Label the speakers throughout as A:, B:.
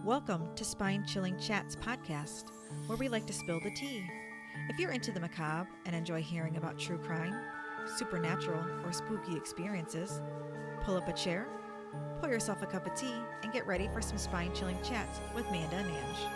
A: Welcome to Spine Chilling Chats podcast, where we like to spill the tea. If you're into the macabre and enjoy hearing about true crime, supernatural, or spooky experiences, pull up a chair, pour yourself a cup of tea, and get ready for some spine chilling chats with Manda and Ange.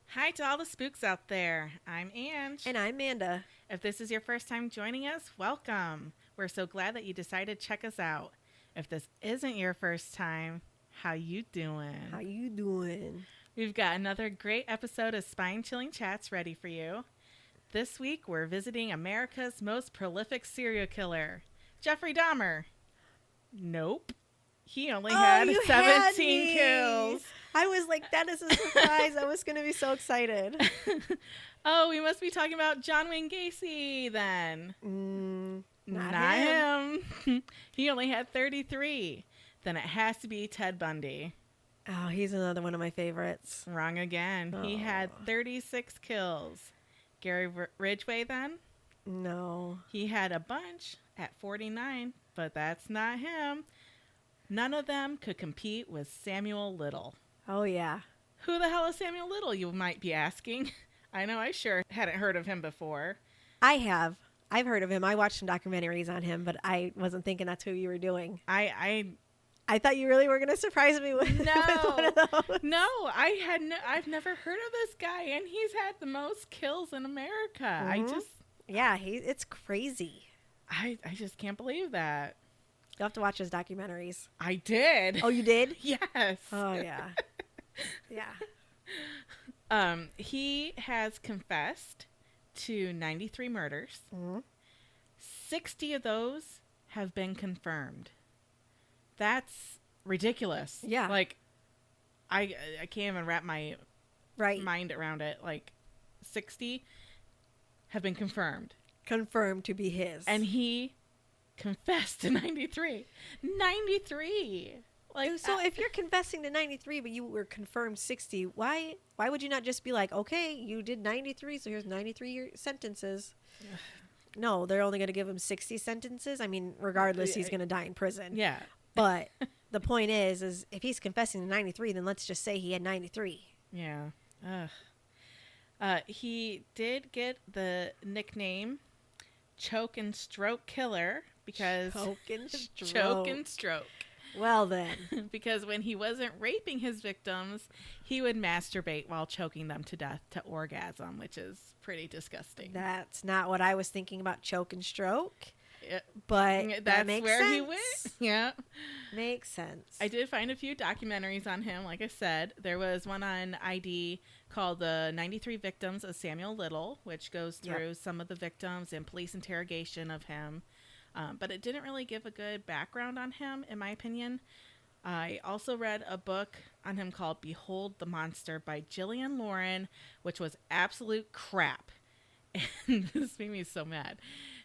B: Hi to all the spooks out there. I'm Ange.
A: And I'm Manda.
B: If this is your first time joining us, welcome. We're so glad that you decided to check us out. If this isn't your first time, how you doing?
A: How you doing?
B: We've got another great episode of Spine Chilling Chats ready for you. This week, we're visiting America's most prolific serial killer, Jeffrey Dahmer. Nope. He only had 17 kills.
A: I was like, that is a surprise. I was going to be so excited.
B: Oh, we must be talking about John Wayne Gacy then.
A: Not
B: him. He only had 33. Then it has to be Ted Bundy.
A: Oh, he's another one of my favorites.
B: Wrong again. He had 36 kills. Gary Ridgway then?
A: No.
B: He had a bunch at 49, but that's not him. None of them could compete with Samuel Little.
A: Oh, yeah.
B: Who the hell is Samuel Little, you might be asking? I know I sure hadn't heard of him before.
A: I have. I've heard of him. I watched some documentaries on him, but I wasn't thinking that's who you were doing.
B: I
A: thought you really were going to surprise me with,
B: no,
A: with one of those.
B: No, I've never heard of this guy, and he's had the most kills in America.
A: Mm-hmm. It's crazy.
B: I just can't believe that.
A: You'll have to watch his documentaries.
B: I did.
A: Oh, you did?
B: Yes.
A: Oh, yeah. Yeah.
B: He has confessed to 93 murders.
A: Mm-hmm.
B: 60 of those have been confirmed. That's ridiculous.
A: Yeah.
B: Like, I can't even wrap my mind around it. Like, 60 have been confirmed.
A: Confirmed to be his.
B: And he confessed to 93. 93. Like,
A: so if you're confessing to 93, but you were confirmed 60, why would you not just be like, okay, you did 93, so here's 93 sentences? No, they're only going to give him 60 sentences. I mean, regardless, he's going to die in prison.
B: Yeah.
A: But the point is if he's confessing to 93, then let's just say he had 93.
B: Yeah. He did get the nickname Choke and Stroke Killer because Choke and Stroke.
A: Well then.
B: Because when he wasn't raping his victims, he would masturbate while choking them to death to orgasm, which is pretty disgusting.
A: That's not what I was thinking about choke and stroke.
B: But
A: that makes sense.
B: He went. Yeah.
A: Makes sense.
B: I did find a few documentaries on him. Like I said, there was one on ID called The 93 Victims of Samuel Little, which goes through some of the victims and police interrogation of him. But it didn't really give a good background on him, in my opinion. I also read a book on him called Behold the Monster by Gillian Lauren, which was absolute crap. And this made me so mad.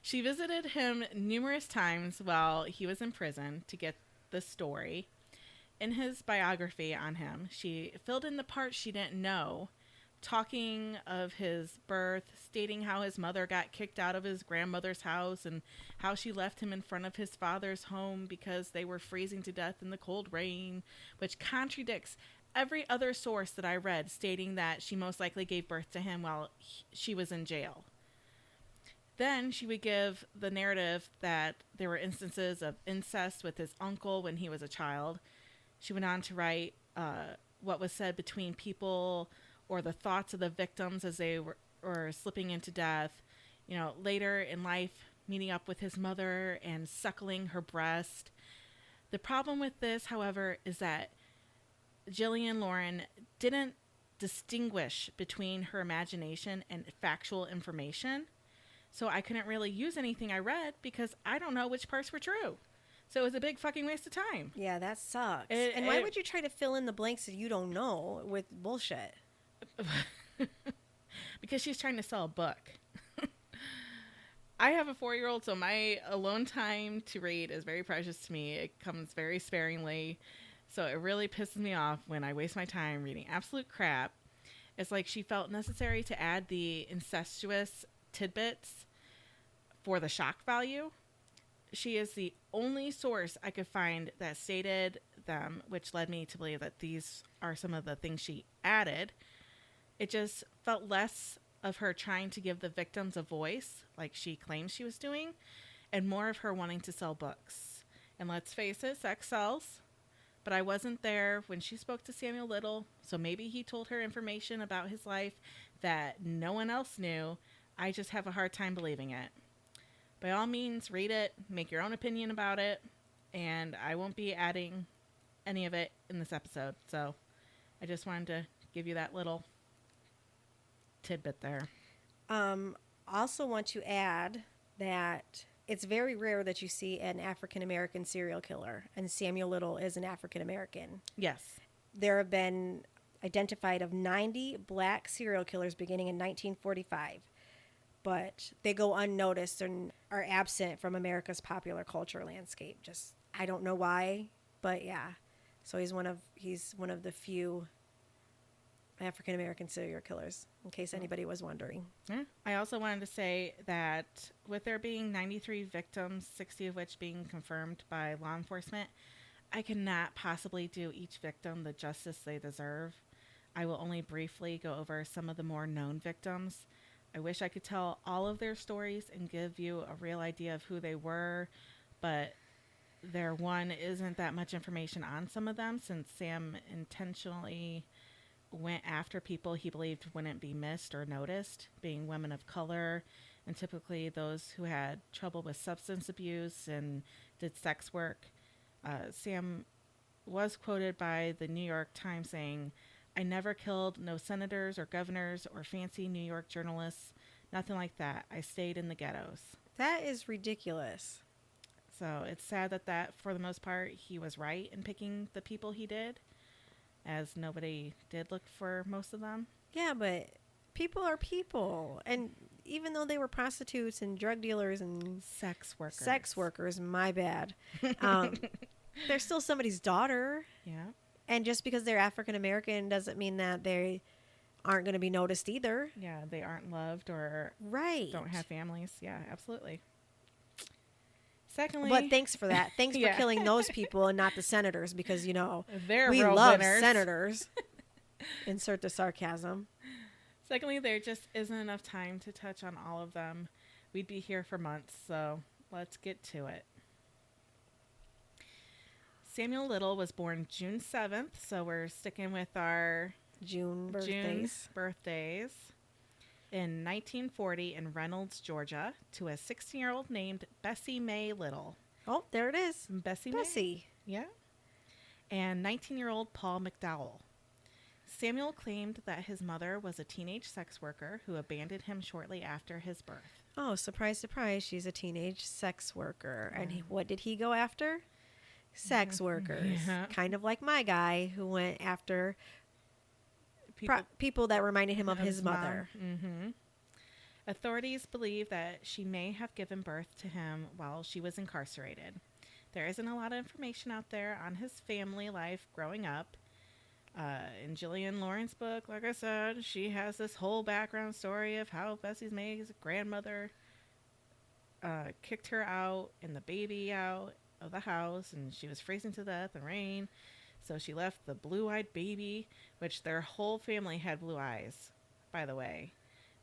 B: She visited him numerous times while he was in prison to get the story. In his biography on him, she filled in the parts she didn't know, talking of his birth, stating how his mother got kicked out of his grandmother's house and how she left him in front of his father's home because they were freezing to death in the cold rain, which contradicts every other source that I read stating that she most likely gave birth to him while she was in jail. Then she would give the narrative that there were instances of incest with his uncle when he was a child. She went on to write what was said between people or the thoughts of the victims as they were slipping into death. You know, later in life, meeting up with his mother and suckling her breast. The problem with this, however, is that Gillian Lauren didn't distinguish between her imagination and factual information. So I couldn't really use anything I read because I don't know which parts were true. So it was a big fucking waste of time.
A: Yeah, that sucks. And why would you try to fill in the blanks that you don't know with bullshit?
B: Because she's trying to sell a book. I have a 4-year-old, so my alone time to read is very precious to me. It comes very sparingly. So it really pisses me off when I waste my time reading absolute crap. It's like she felt necessary to add the incestuous tidbits for the shock value. She is the only source I could find that stated them, which led me to believe that these are some of the things she added. It just felt less of her trying to give the victims a voice, like she claims she was doing, and more of her wanting to sell books. And let's face it, sex sells. But I wasn't there when she spoke to Samuel Little, so maybe he told her information about his life that no one else knew. I just have a hard time believing it. By all means, read it, make your own opinion about it, and I won't be adding any of it in this episode. So I just wanted to give you that little tidbit there.
C: Also want to add that it's very rare that you see an African-American serial killer, and Samuel Little is an African-American.
B: Yes.
C: There have been identified of 90 black serial killers beginning in 1945, but they go unnoticed and are absent from America's popular culture landscape. Just, I don't know why, but yeah. So he's one of the few African-American serial killers, in case anybody was wondering.
B: Yeah. I also wanted to say that with there being 93 victims, 60 of which being confirmed by law enforcement, I cannot possibly do each victim the justice they deserve. I will only briefly go over some of the more known victims. I wish I could tell all of their stories and give you a real idea of who they were, but there isn't that much information on some of them, since Sam intentionally went after people he believed wouldn't be missed or noticed, being women of color and typically those who had trouble with substance abuse and did sex work. Sam was quoted by the New York Times saying, "I never killed no senators or governors or fancy New York journalists. Nothing like that. I stayed in the ghettos."
C: That is ridiculous.
B: So it's sad that for the most part, he was right in picking the people he did, as nobody did look for most of them.
C: Yeah, but people are people. And even though they were prostitutes and drug dealers and
B: Sex workers,
C: my bad, they're still somebody's daughter.
B: Yeah.
C: And just because they're African American doesn't mean that they aren't going to be noticed either.
B: Yeah, they aren't loved or
C: Right.
B: don't have families. Yeah, absolutely. Secondly,
C: But thanks for that. Thanks
B: Yeah.
C: for killing those people and not the senators, because, you know,
B: they're
C: we
B: real
C: love
B: winners.
C: senators. Insert the sarcasm.
B: Secondly, there just isn't enough time to touch on all of them. We'd be here for months, so let's get to it. Samuel Little was born June 7th, so we're sticking with our
C: June
B: June
C: birthdays.
B: birthdays. In 1940 in Reynolds, Georgia, to a 16-year-old named Bessie Mae Little.
C: Oh, there it is.
B: Bessie Mae?
C: Bessie.
B: Yeah. And 19-year-old Paul McDowell. Samuel claimed that his mother was a teenage sex worker who abandoned him shortly after his birth.
C: Oh, surprise, surprise. She's a teenage sex worker. And what did he go after? Sex workers.
B: Yeah.
C: Kind of like my guy who went after
B: People,
C: people that reminded him of his mother.
B: Mm-hmm. Authorities believe that she may have given birth to him while she was incarcerated. There isn't a lot of information out there on his family life growing up. In Jillian Lauren's book, like I said, she has this whole background story of how Bessie Mae's grandmother kicked her out and the baby out of the house, and she was freezing to death in rain. So she left the blue-eyed baby, which their whole family had blue eyes, by the way,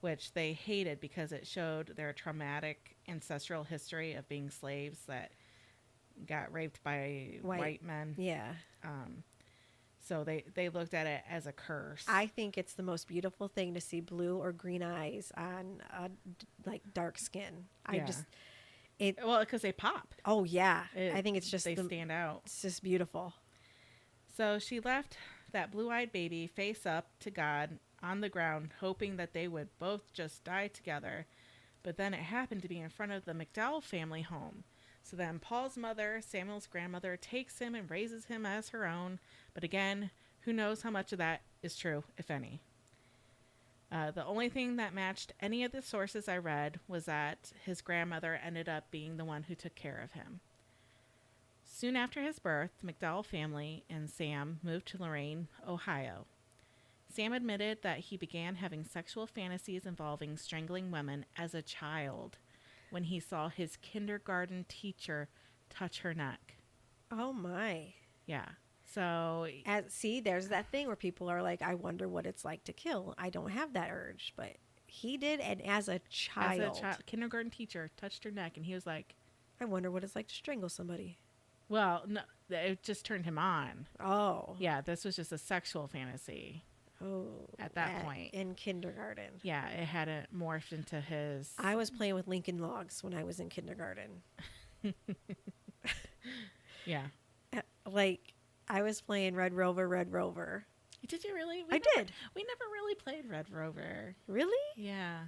B: which they hated because it showed their traumatic ancestral history of being slaves that got raped by white men.
C: Yeah.
B: So they looked at it as a curse.
C: I think it's the most beautiful thing to see blue or green eyes on like dark skin.
B: Well, because they pop.
C: Oh yeah. I think it's just
B: they stand out.
C: It's just beautiful.
B: So she left that blue-eyed baby face up to God on the ground, hoping that they would both just die together. But then it happened to be in front of the McDowell family home. So then Paul's mother, Samuel's grandmother, takes him and raises him as her own. But again, who knows how much of that is true, if any. The only thing that matched any of the sources I read was that his grandmother ended up being the one who took care of him. Soon after his birth, the McDowell family and Sam moved to Lorain, Ohio. Sam admitted that he began having sexual fantasies involving strangling women as a child when he saw his kindergarten teacher touch her neck.
C: Oh, my.
B: Yeah. So,
C: See, there's that thing where people are like, I wonder what it's like to kill. I don't have that urge, but he did. And as a child,
B: kindergarten teacher touched her neck, and he was like,
C: I wonder what it's like to strangle somebody.
B: well, no, it just turned him on.
C: Oh.
B: Yeah, this was just a sexual fantasy.
C: Oh.
B: At that point.
C: In kindergarten.
B: Yeah, it hadn't morphed into his...
C: I was playing with Lincoln Logs when I was in kindergarten.
B: Yeah.
C: Like, I was playing Red Rover, Red Rover.
B: Did you really?
C: I did.
B: We never really played Red Rover.
C: Really?
B: Yeah.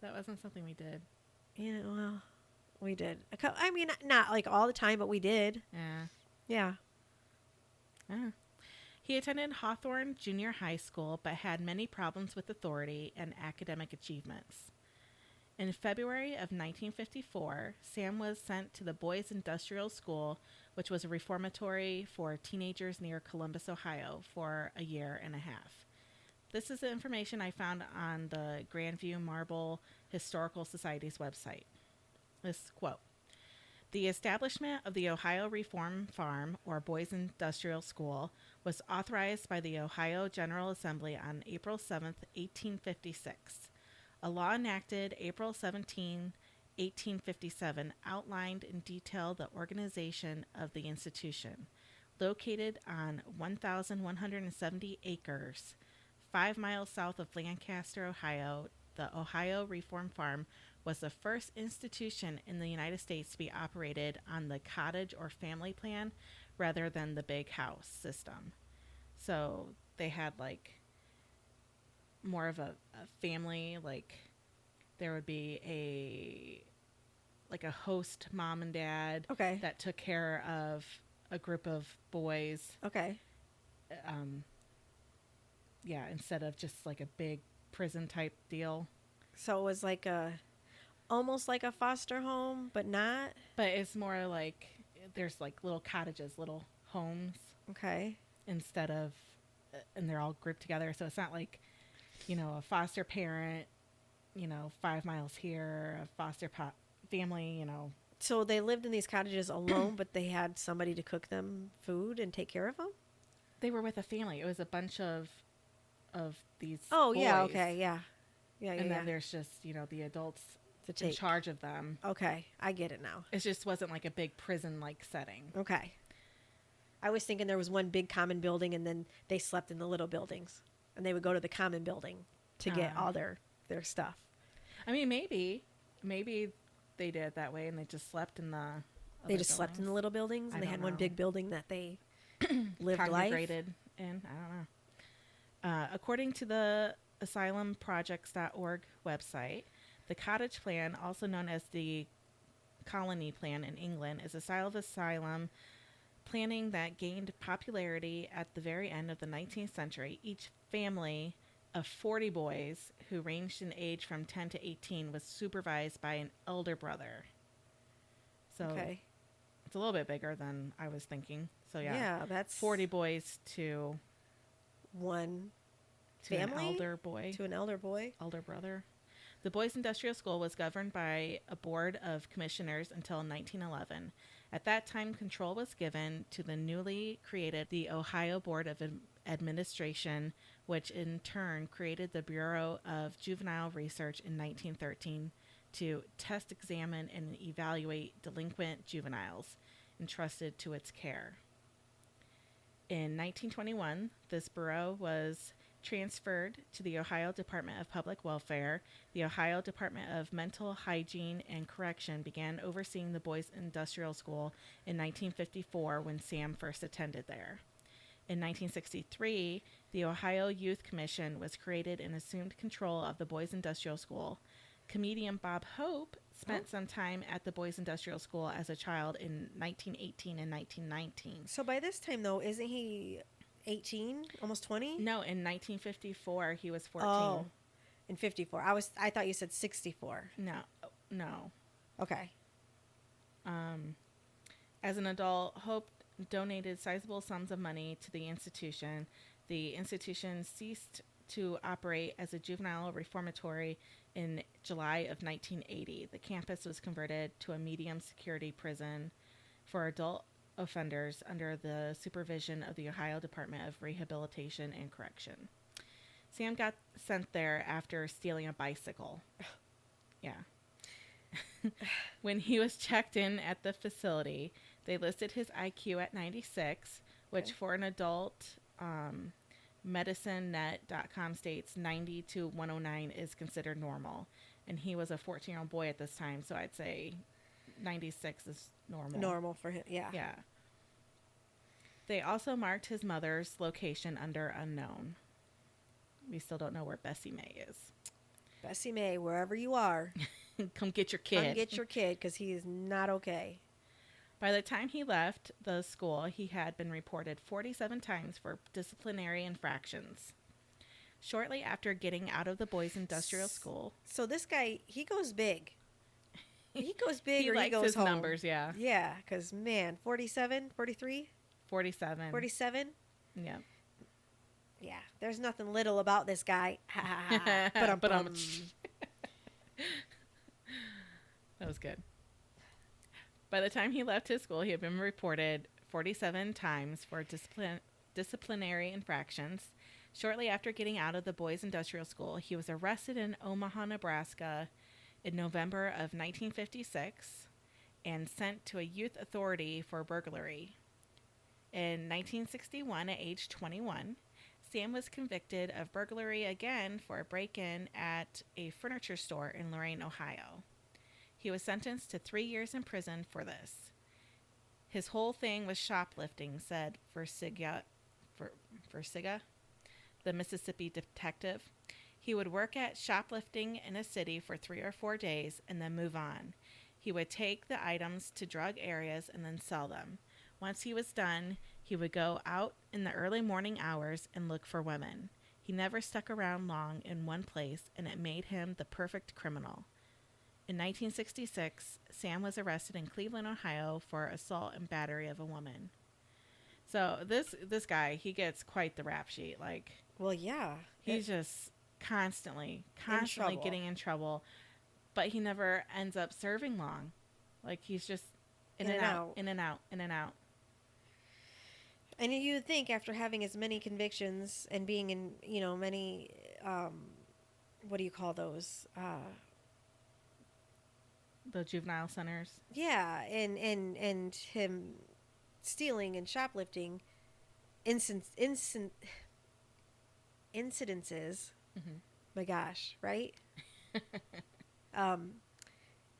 B: That wasn't something we did.
C: Yeah, well, we did. I mean, not like all the time, but we did.
B: Yeah.
C: Yeah.
B: He attended Hawthorne Junior High School, but had many problems with authority and academic achievements. In February of 1954, Sam was sent to the Boys Industrial School, which was a reformatory for teenagers near Columbus, Ohio, for a year and a half. This is the information I found on the Grandview Marble Historical Society's website. This quote: "The establishment of the Ohio Reform Farm, or Boys Industrial School, was authorized by the Ohio General Assembly on April 7, 1856. A law enacted April 17, 1857 outlined in detail the organization of the institution. Located on 1,170 acres, 5 miles south of Lancaster, Ohio, the Ohio Reform Farm was the first institution in the United States to be operated on the cottage or family plan rather than the big house system." So they had like more of a family, like there would be a host mom and dad
C: Okay.
B: that took care of a group of boys.
C: Okay.
B: Yeah, instead of just like a big prison type deal.
C: So it was like almost like a foster home, but not.
B: But it's more like there's like little cottages, little homes
C: Okay.
B: instead of, and they're all grouped together. So it's not like, a foster parent, 5 miles here, a foster family,
C: So they lived in these cottages alone, but they had somebody to cook them food and take care of them?
B: They were with a family. It was a bunch of these
C: Oh,
B: boys.
C: yeah, okay, yeah. Yeah,
B: And
C: yeah.
B: then there's just, the adults
C: To
B: in
C: take.
B: charge of them.
C: Okay, I get it now.
B: It just wasn't like a big prison-like setting.
C: Okay. I was thinking there was one big common building and then they slept in the little buildings. And they would go to the common building to get all their stuff.
B: I mean, maybe they did it that way and they just slept in the
C: They just slept in the little buildings and
B: I
C: they
B: don't
C: had one
B: know.
C: big building that they lived life.
B: congregated in. I don't know. According to the asylumprojects.org website, the cottage plan, also known as the colony plan in England, is a style of asylum planning that gained popularity at the very end of the 19th century. Each family of 40 boys, who ranged in age from 10 to 18, was supervised by an elder brother. So
C: Okay.
B: it's a little bit bigger than I was thinking. So
C: Yeah, that's
B: 40 boys to
C: one
B: an
C: family
B: elder boy,
C: to an elder boy.
B: elder brother. The Boys Industrial School was governed by a board of commissioners until 1911. At that time, control was given to the newly created the Ohio Board of Administration, which in turn created the Bureau of Juvenile Research in 1913 to test, examine, and evaluate delinquent juveniles entrusted to its care. In 1921, this bureau was transferred to the Ohio Department of Public Welfare. The Ohio Department of Mental Hygiene and Correction began overseeing the Boys Industrial School in 1954 when Sam first attended there. In 1963, the Ohio Youth Commission was created and assumed control of the Boys Industrial School. Comedian Bob Hope spent some time at the Boys Industrial School as a child in 1918 and 1919.
C: So by this time, though, isn't he 18, almost 20?
B: No, in 1954, he was 14.
C: Oh, In 54. I thought you said 64.
B: No.
C: Okay.
B: As an adult, Hope donated sizable sums of money to the institution. The institution ceased to operate as a juvenile reformatory in July of 1980. The campus was converted to a medium security prison for adult offenders under the supervision of the Ohio Department of Rehabilitation and Correction. Sam got sent there after stealing a bicycle. Yeah. When he was checked in at the facility, they listed his IQ at 96, which for an adult, medicinenet.com states 90 to 109 is considered normal. And he was a 14-year-old boy at this time, so I'd say 96 is normal.
C: Normal for him, yeah.
B: Yeah. They also marked his mother's location under unknown. We still don't know where Bessie May is.
C: Bessie May, wherever you are.
B: Come get your kid.
C: Come get your kid, because he is not okay.
B: By the time he left the school, he had been reported 47 times for disciplinary infractions. Shortly after getting out of the boys' industrial school.
C: So this guy, he goes big. He goes big
B: he
C: or
B: likes
C: he goes
B: his
C: home.
B: Numbers, yeah.
C: Yeah, because, man, 47, 43?
B: 47.
C: 47?
B: Yeah.
C: Yeah, there's nothing little about this guy. But
B: That was good. By the time he left his school, he had been reported 47 times for disciplinary infractions. Shortly after getting out of the boys' industrial school, he was arrested in Omaha, Nebraska in November of 1956 and sent to a youth authority for burglary. In 1961, at age 21, Sam was convicted of burglary again for a break-in at a furniture store in Lorain, Ohio. He was sentenced to 3 years in prison for this. His whole thing was shoplifting, said Versiga, the Mississippi detective. He would work at shoplifting in a city for 3 or 4 days and then move on. He would take the items to drug areas and then sell them. Once he was done, he would go out in the early morning hours and look for women. He never stuck around long in one place, and it made him the perfect criminal. In 1966, Sam was arrested in Cleveland, Ohio for assault and battery of a woman. So this guy, he gets quite the rap sheet. Like,
C: well, yeah.
B: He's just constantly
C: trouble.
B: getting in trouble, but he never ends up serving long. Like, he's just in and out.
C: And you would think after having as many convictions and being in, many, what do you call those?
B: The juvenile centers.
C: Yeah, and him stealing and shoplifting incidences.
B: Mm-hmm.
C: My gosh, right?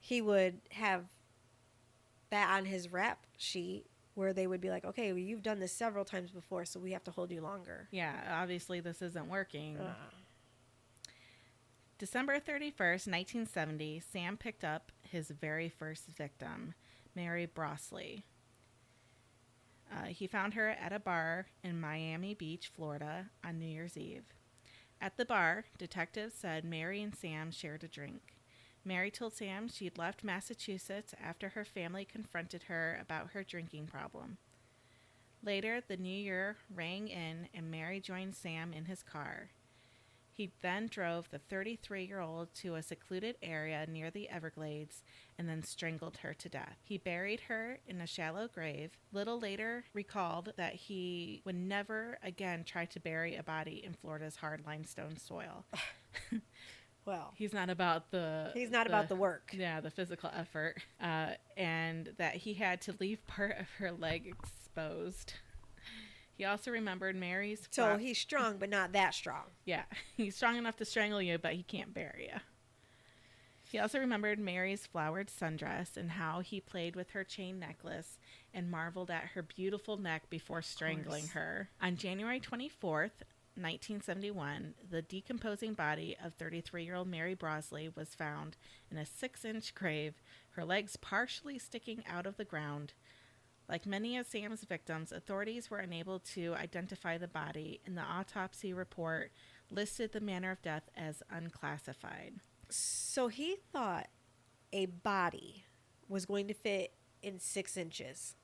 C: He would have that on his rap sheet where they would be like, okay, well, you've done this several times before, so we have to hold you longer.
B: Yeah, obviously this isn't working. December 31st, 1970, Sam picked up his very first victim, Mary Brosley. He found her at a bar in Miami Beach, Florida, on New Year's Eve. At the bar, detectives said Mary and Sam shared a drink. Mary told Sam she'd left Massachusetts after her family confronted her about her drinking problem. Later, the new year rang in, and Mary joined Sam in his car. He then drove the 33-year-old to a secluded area near the Everglades and then strangled her to death. He buried her in a shallow grave. Little later recalled that he would never again try to bury a body in Florida's hard limestone soil.
C: Well,
B: He's not about the
C: work.
B: Yeah, the physical effort. And that he had to leave part of her leg exposed. He also remembered Mary's...
C: So he's strong, but not that strong.
B: Yeah, he's strong enough to strangle you, but he can't bury you. He also remembered Mary's flowered sundress and how he played with her chain necklace and marveled at her beautiful neck before strangling her. On January 24th, 1971, the decomposing body of 33-year-old Mary Brosley was found in a 6-inch grave, her legs partially sticking out of the ground. Like many of Sam's victims, authorities were unable to identify the body, and the autopsy report listed the manner of death as unclassified.
C: So he thought a body was going to fit in 6 inches.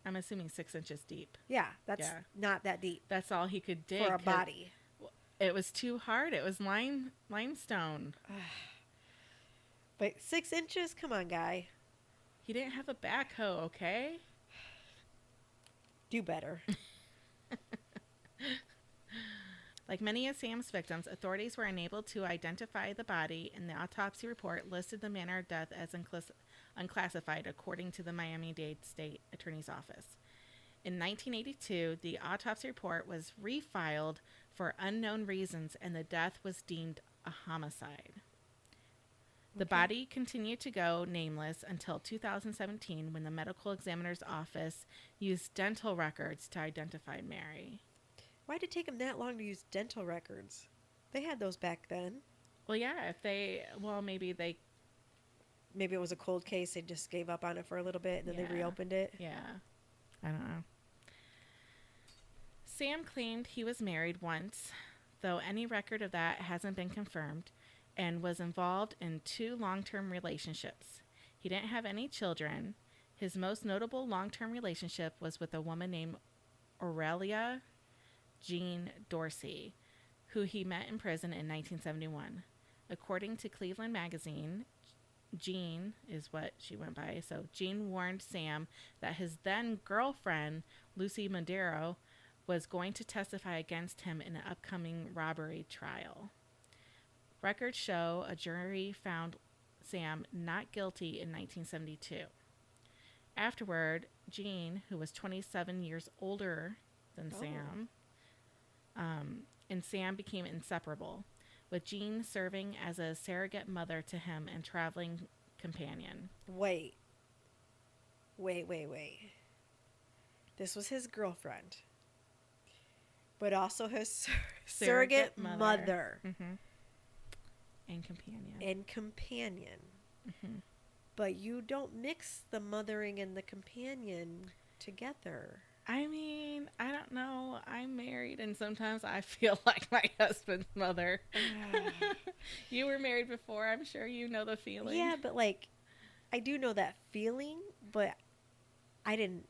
B: I'm assuming 6 inches deep.
C: Yeah, that's not that deep
B: That's all he could dig.
C: for a body.
B: It was too hard. It was limestone.
C: But 6 inches? Come on, guy.
B: He didn't have a backhoe, okay?
C: Do better.
B: Like many of Sam's victims, authorities were unable to identify the body, and the autopsy report listed the manner of death as unclassified, according to the Miami-Dade State Attorney's Office. In 1982, the autopsy report was refiled for unknown reasons, and the death was deemed a homicide. The body continued to go nameless until 2017, when the medical examiner's office used dental records to identify Mary.
C: Why did it take them that long to use dental records? They had those back then.
B: Well, yeah, maybe
C: it was a cold case. They just gave up on it for a little bit, and then they
B: Yeah.
C: reopened it.
B: Yeah. I don't know. Sam claimed he was married once, though any record of that hasn't been confirmed, and was involved in 2 long-term relationships. He didn't have any children. His most notable long-term relationship was with a woman named Aurelia Jean Dorsey, who he met in prison in 1971. According to Cleveland Magazine, Jean is what she went by. So Jean warned Sam that his then girlfriend, Lucy Madero, was going to testify against him in an upcoming robbery trial. Records show a jury found Sam not guilty in 1972. Afterward, Jean, who was 27 years older than Sam, and Sam became inseparable, with Jean serving as a surrogate mother to him and traveling companion.
C: Wait. This was his girlfriend, but also his surrogate mother.
B: Mm-hmm. And companion. Mm-hmm.
C: But you don't mix the mothering and the companion together.
B: I mean, I don't know. I'm married, and sometimes I feel like my husband's mother. You were married before. I'm sure you know the feeling.
C: Yeah, but I do know that feeling, but I didn't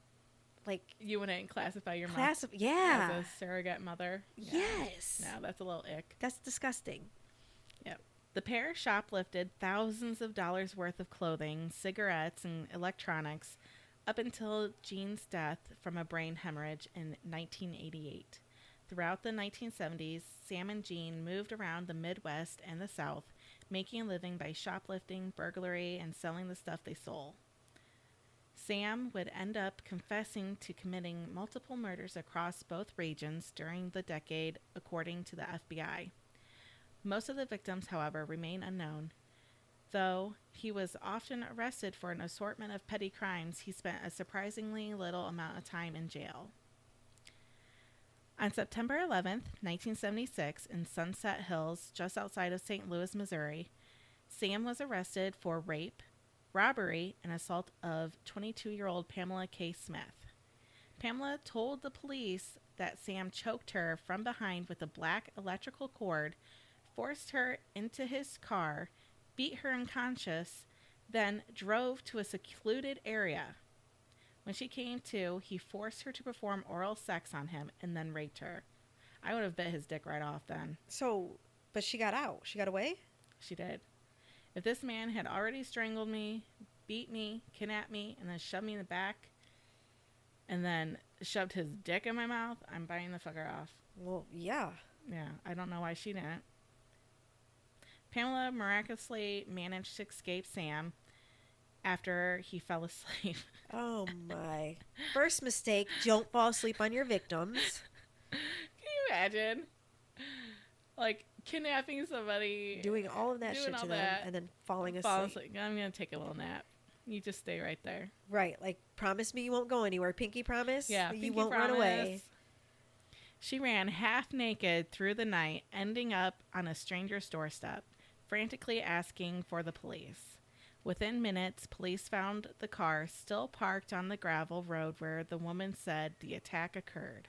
B: You wouldn't classify your mom
C: as a
B: surrogate mother. Yeah.
C: Yes.
B: No, that's a little ick.
C: That's disgusting.
B: Yep. The pair shoplifted thousands of dollars worth of clothing, cigarettes, and electronics up until Jean's death from a brain hemorrhage in 1988. Throughout the 1970s, Sam and Jean moved around the Midwest and the South, making a living by shoplifting, burglary, and selling the stuff they stole. Sam would end up confessing to committing multiple murders across both regions during the decade, according to the FBI. Most of the victims, however, remain unknown. Though he was often arrested for an assortment of petty crimes, he spent a surprisingly little amount of time in jail. On September 11th, 1976, in Sunset Hills, just outside of St. Louis, Missouri, Sam was arrested for rape, robbery, and assault of 22-year-old Pamela K. Smith. Pamela told the police that Sam choked her from behind with a black electrical cord, forced her into his car, beat her unconscious, then drove to a secluded area. When she came to, he forced her to perform oral sex on him and then raped her. I would have bit his dick right off then.
C: So, but she got out. She got away?
B: She did. If this man had already strangled me, beat me, kidnapped me, and then shoved me in the back, and then shoved his dick in my mouth, I'm biting the fucker off.
C: Well, yeah.
B: Yeah, I don't know why she didn't. Pamela miraculously managed to escape Sam after he fell asleep.
C: Oh, my. First mistake, don't fall asleep on your victims.
B: Can you imagine? Kidnapping somebody.
C: Doing all of that shit to them and then falling asleep.
B: I'm going to take a little nap. You just stay right there.
C: Right. Promise me you won't go anywhere. Pinky promise?
B: Yeah,
C: you
B: pinky
C: won't
B: promise.
C: run away.
B: She ran half naked through the night, ending up on a stranger's doorstep, frantically asking for the police. Within minutes, police found the car still parked on the gravel road where the woman said the attack occurred.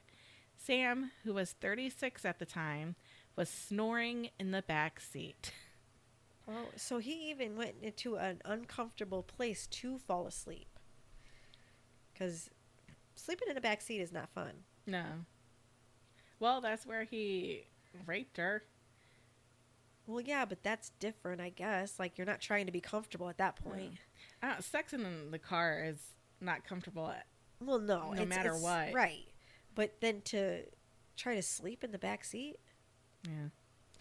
B: Sam, who was 36 at the time, was snoring in the back seat.
C: Oh, so he even went into an uncomfortable place to fall asleep. Because sleeping in the back seat is not fun.
B: No. Well, that's where he raped her.
C: Well, yeah, but that's different, I guess. Like, you're not trying to be comfortable at that point.
B: Sex in the car is not comfortable
C: Well, no.
B: no matter what.
C: Right. But then to try to sleep in the back seat?
B: Yeah.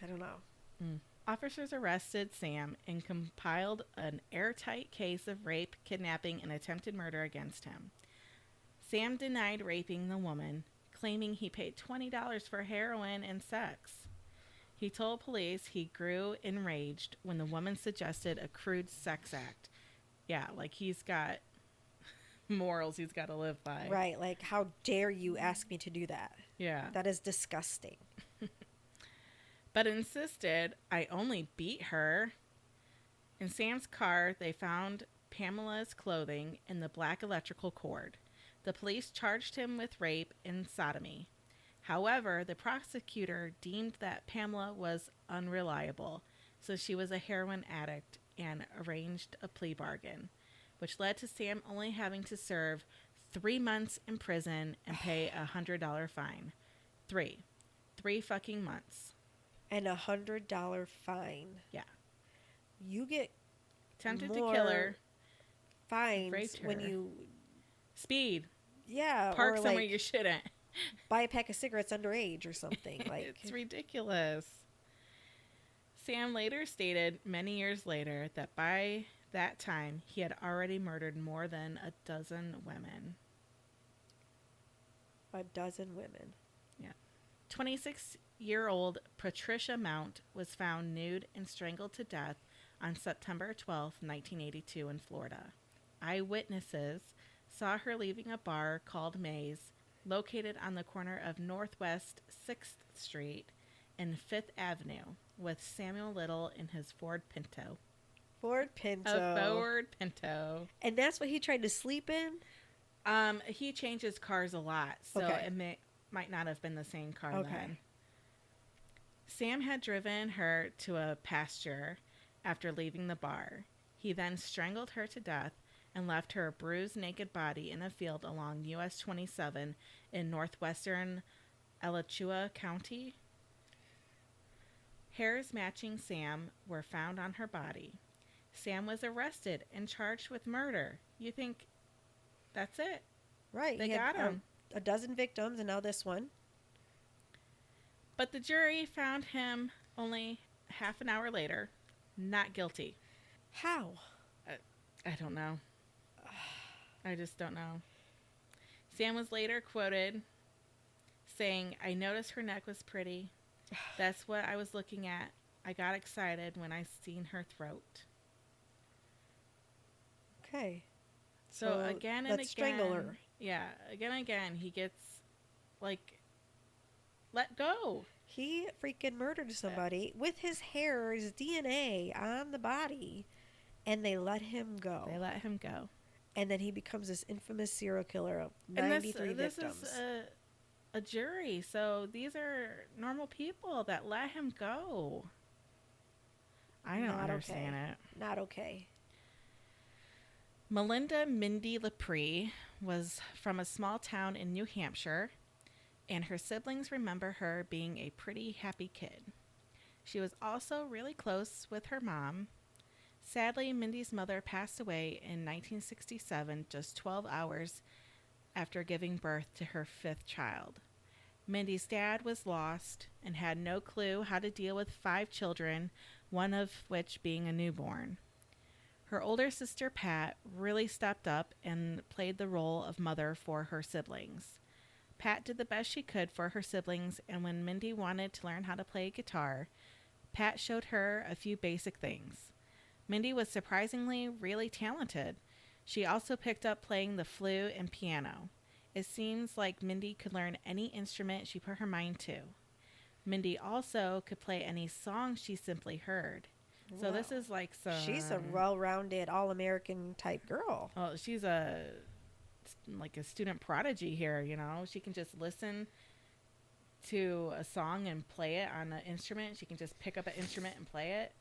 C: I don't know.
B: Officers arrested Sam and compiled an airtight case of rape, kidnapping, and attempted murder against him. Sam denied raping the woman, claiming he paid $20 for heroin and sex. He told police he grew enraged when the woman suggested a crude sex act. Yeah, like he's got morals he's got to live by.
C: Right. Like, how dare you ask me to do that?
B: Yeah.
C: That is disgusting.
B: But insisted, I only beat her. In Sam's car, they found Pamela's clothing and the black electrical cord. The police charged him with rape and sodomy. However, the prosecutor deemed that Pamela was unreliable, so she was a heroin addict, and arranged a plea bargain, which led to Sam only having to serve 3 months in prison and pay a $100 fine. Three fucking months.
C: And $100 fine.
B: Yeah.
C: You get
B: Attempted to
C: more
B: kill her.
C: fines
B: Raped
C: when
B: her.
C: you
B: Speed.
C: or
B: Park somewhere
C: like
B: you shouldn't.
C: buy a pack of cigarettes underage or something. Like,
B: It's ridiculous. Sam later stated many years later that by that time he had already murdered more than a dozen women.
C: a dozen women.
B: 26-year-old Patricia Mount was found nude and strangled to death on September 12, 1982 in Florida. Eyewitnesses saw her leaving a bar called Maze, located on the corner of Northwest 6th Street and 5th Avenue, with Samuel Little in his Ford Pinto.
C: Ford Pinto.
B: A Ford Pinto.
C: And that's what he tried to sleep in?
B: He changes cars a lot, so
C: Okay.
B: it might not have been the same car
C: Okay.
B: then. Sam had driven her to a pasture after leaving the bar. He then strangled her to death and left her bruised naked body in a field along US 27 in northwestern Alachua County. Hairs matching Sam were found on her body. Sam was arrested and charged with murder. You think that's it?
C: Right.
B: They
C: he had,
B: got him.
C: A dozen victims and now this one.
B: But the jury found him only half an hour later not guilty.
C: How?
B: I don't know. I just don't know. Sam was later quoted saying, "I noticed her neck was pretty. That's what I was looking at. I got excited when I seen her throat."
C: Okay.
B: So again and
C: let's
B: again,
C: strangle her.
B: yeah, again and again, he gets like let go.
C: He freaking murdered somebody with his hair, his DNA on the body, and they let him go.
B: They let him go.
C: And then he becomes this infamous serial killer of
B: And
C: 93
B: this
C: victims.
B: is a jury, so these are normal people that let him go. I don't
C: Not
B: understand
C: okay.
B: it.
C: Not okay.
B: Melinda Mindy Lepre was from a small town in New Hampshire, and her siblings remember her being a pretty happy kid. She was also really close with her mom. Sadly, Mindy's mother passed away in 1967, just 12 hours after giving birth to her 5th child. Mindy's dad was lost and had no clue how to deal with 5 children, one of which being a newborn. Her older sister, Pat, really stepped up and played the role of mother for her siblings. Pat did the best she could for her siblings, and when Mindy wanted to learn how to play guitar, Pat showed her a few basic things. Mindy was surprisingly really talented. She also picked up playing the flute and piano. It seems like Mindy could learn any instrument she put her mind to. Mindy also could play any song she simply heard. So
C: Wow.
B: this is like some...
C: She's a well-rounded, all-American type girl.
B: Oh, she's like a student prodigy here, you know. She can just listen to a song and play it on an instrument. She can just pick up an instrument and play it.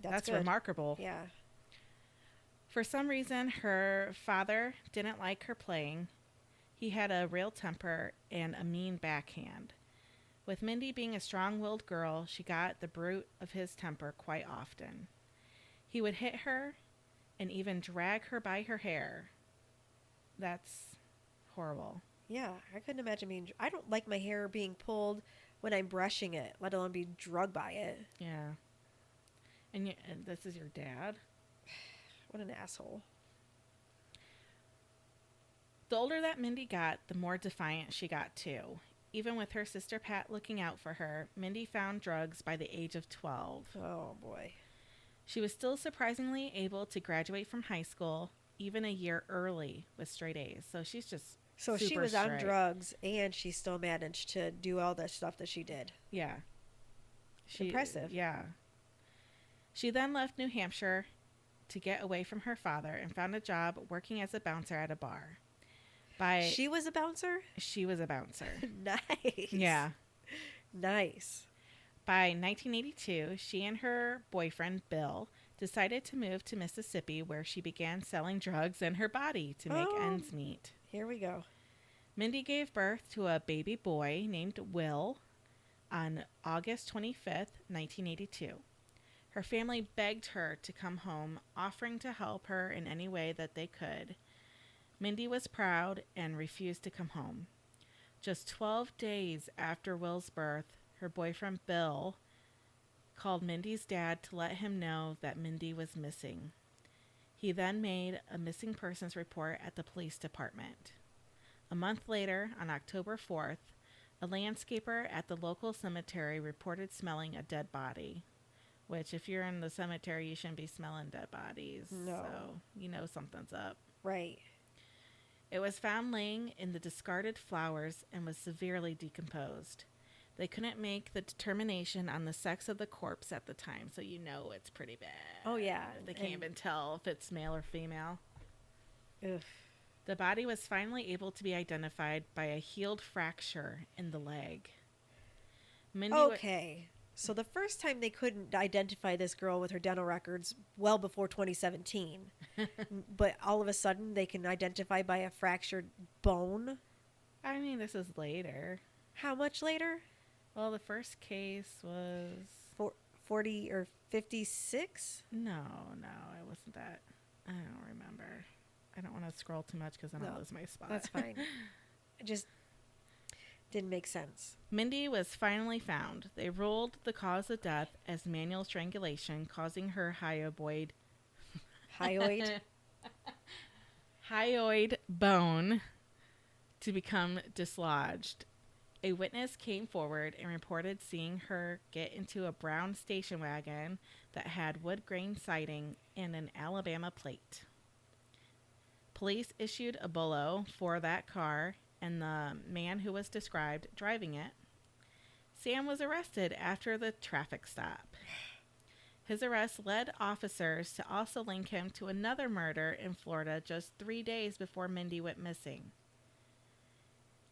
B: That's
C: good.
B: remarkable.
C: Yeah.
B: For some reason, her father didn't like her playing. He had a real temper and a mean backhand. With Mindy being a strong-willed girl, she got the brunt of his temper quite often. He would hit her and even drag her by her hair. That's horrible.
C: Yeah, I couldn't imagine being... I don't like my hair being pulled when I'm brushing it, let alone be drugged by it.
B: Yeah. And this is your dad?
C: What an asshole.
B: The older that Mindy got, the more defiant she got too. Even with her sister Pat looking out for her, Mindy found drugs by the age of 12.
C: Oh, boy.
B: She was still surprisingly able to graduate from high school, even a year early, with straight A's. So she's just
C: So she was on drugs, and she still managed to do all the stuff that she did.
B: Yeah.
C: Impressive.
B: Yeah. She then left New Hampshire to get away from her father and found a job working as a bouncer at a bar.
C: She was a bouncer?
B: She was a bouncer.
C: Nice.
B: Yeah.
C: Nice.
B: By 1982, she and her boyfriend, Bill, decided to move to Mississippi, where she began selling drugs and her body to make ends meet.
C: Here we go.
B: Mindy gave birth to a baby boy named Will on August 25th, 1982. Her family begged her to come home, offering to help her in any way that they could. Mindy was proud and refused to come home. Just 12 days after Will's birth, her boyfriend Bill called Mindy's dad to let him know that Mindy was missing. He then made a missing persons report at the police department. A month later, on October 4th, a landscaper at the local cemetery reported smelling a dead body, which if you're in the cemetery, you shouldn't be smelling dead bodies.
C: No.
B: So you know something's up.
C: Right.
B: It was found laying in the discarded flowers and was severely decomposed. They couldn't make the determination on the sex of the corpse at the time, so you know it's pretty bad.
C: Oh, yeah.
B: They can't even tell if it's male or female.
C: Ugh.
B: The body was finally able to be identified by a healed fracture in the leg.
C: Okay. So the first time they couldn't identify this girl with her dental records, well before 2017. But all of a sudden they can identify by a fractured bone.
B: I mean, this is later.
C: How much later?
B: Well, the first case was...
C: 40 or 56?
B: No, it wasn't that. I don't remember. I don't want to scroll too much because then I'll lose my spot.
C: That's fine. It just didn't make sense.
B: Mindy was finally found. They ruled the cause of death as manual strangulation, causing her hyoid bone to become dislodged. A witness came forward and reported seeing her get into a brown station wagon that had wood grain siding and an Alabama plate. Police issued a bolo for that car and the man who was described driving it. Sam was arrested after the traffic stop. His arrest led officers to also link him to another murder in Florida just 3 days before Mindy went missing.